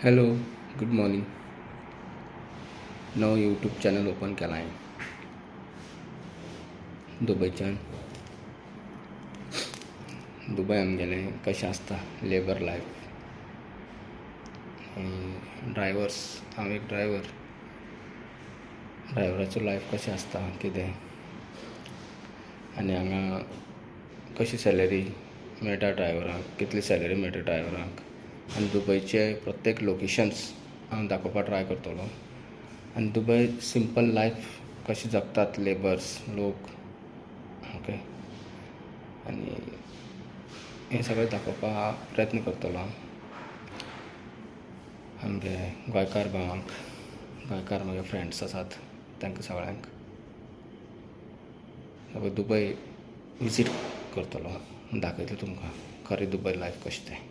Hello, good morning. नवं YouTube channel open केला आहे दुबईच्यान. दुबय आमगेले कशें आसता लेबर लायफ. ड्रायवर्स, हांव एक ड्रायव्हराचो लायफ कशें आसता कितें, आनी हांगा कशी सॅलरी मेळटा ड्रायव्हराक, कितली सॅलरी मेळटा ड्रायव्हराक, आनी दुबयचे प्रत्येक लोकेशन्स हांव दाखोवपाक ट्राय करतलो. आनी दुबय सिंपल लायफ कशी जगतात लेबर्स लोक, ओके. आनी हें सगळें दाखोवपाक प्रयत्न करतलो हांव आमगे गोंयकार भावांक. गोंयकार म्हजे फ्रेंड्स आसात तांकां सगळ्यांक दुबय विजीट करतलो, दाखयतलो तुमकां खरें दुबय लायफ कशें तें.